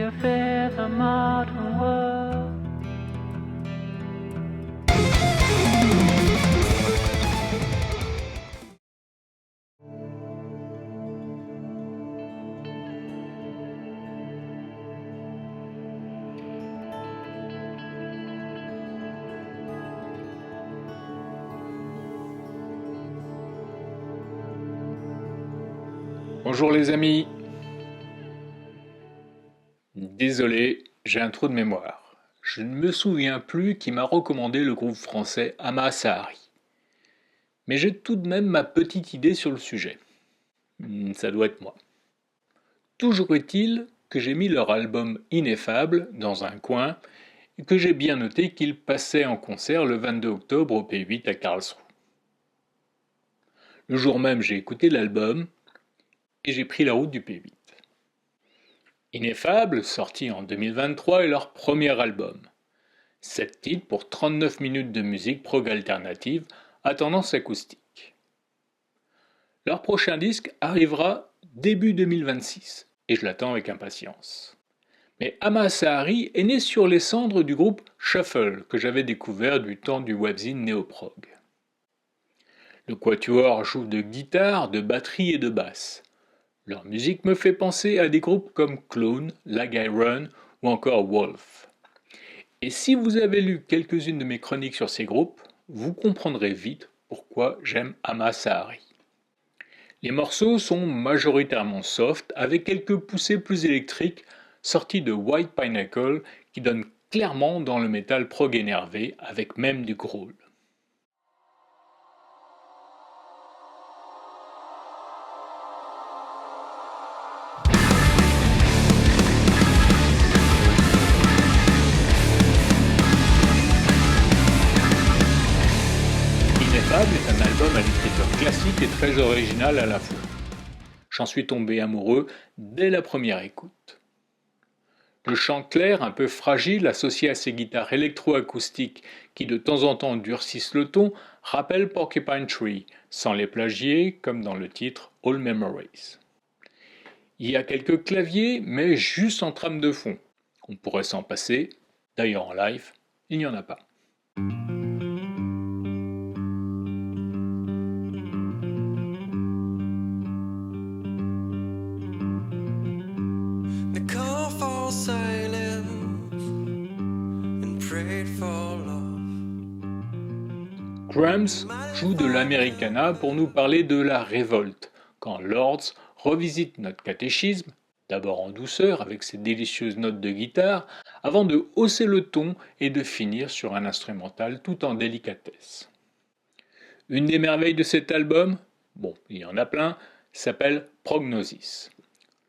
you fear the modern world? Bonjour les amis. Désolé, j'ai un trou de mémoire. Je ne me souviens plus qui m'a recommandé le groupe français Ama Sahari. Mais j'ai tout de même ma petite idée sur le sujet. Ça doit être moi. Toujours est-il que j'ai mis leur album Ineffable dans un coin et que j'ai bien noté qu'ils passaient en concert le 22 octobre au P8 à Karlsruhe. Le jour même, j'ai écouté l'album et j'ai pris la route du P8. Ineffable, sorti en 2023, est leur premier album. 7 titres pour 39 minutes de musique prog alternative à tendance acoustique. Leur prochain disque arrivera début 2026 et je l'attends avec impatience. Mais Ama Sahari est né sur les cendres du groupe Shuffle que j'avais découvert du temps du webzine néo-prog. Le quatuor joue de guitare, de batterie et de basse. Leur musique me fait penser à des groupes comme Clone, Lag Run ou encore Wolf. Et si vous avez lu quelques-unes de mes chroniques sur ces groupes, vous comprendrez vite pourquoi j'aime Ama Sahari. Les morceaux sont majoritairement soft, avec quelques poussées plus électriques sorties de White Pineapple qui donnent clairement dans le métal prog énervé, avec même du growl. Ineffable est un album à l'écriture classique et très original à la fois. J'en suis tombé amoureux dès la première écoute. Le chant clair, un peu fragile, associé à ces guitares électroacoustiques qui de temps en temps durcissent le ton, rappelle Porcupine Tree, sans les plagier comme dans le titre All Memories. Il y a quelques claviers, mais juste en trame de fond. On pourrait s'en passer, d'ailleurs en live, il n'y en a pas. Crumbs joue de l'Americana pour nous parler de la révolte, quand Lords revisite notre catéchisme, d'abord en douceur avec ses délicieuses notes de guitare, avant de hausser le ton et de finir sur un instrumental tout en délicatesse. Une des merveilles de cet album, bon, il y en a plein, s'appelle Prognosis.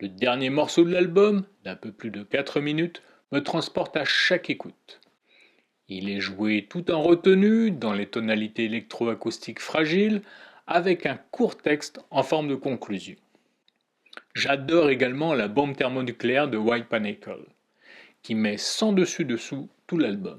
Le dernier morceau de l'album, d'un peu plus de 4 minutes, me transporte à chaque écoute. Il est joué tout en retenue, dans les tonalités électroacoustiques fragiles, avec un court texte en forme de conclusion. J'adore également la bombe thermonucléaire de White Pineapple, qui met sans dessus-dessous tout l'album.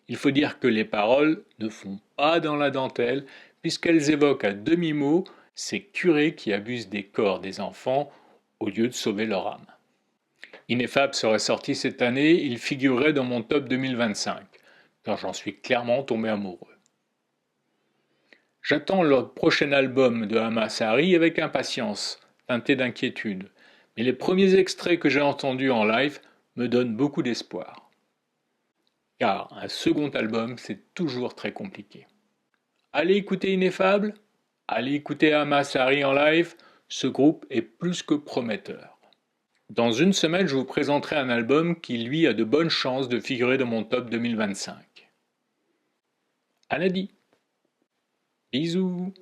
Il faut dire que les paroles ne font pas dans la dentelle, puisqu'elles évoquent à demi-mot ces curés qui abusent des corps des enfants au lieu de sauver leur âme. Ineffable serait sorti cette année, il figurerait dans mon top 2025, car j'en suis clairement tombé amoureux. J'attends le prochain album de Ama Sahari avec impatience, teinté d'inquiétude, mais les premiers extraits que j'ai entendus en live me donnent beaucoup d'espoir. Car un second album, c'est toujours très compliqué. Allez écouter Ineffable, allez écouter Ama Sahari en live, ce groupe est plus que prometteur. Dans une semaine, je vous présenterai un album qui, lui, a de bonnes chances de figurer dans mon top 2025. Anadi. Bisous.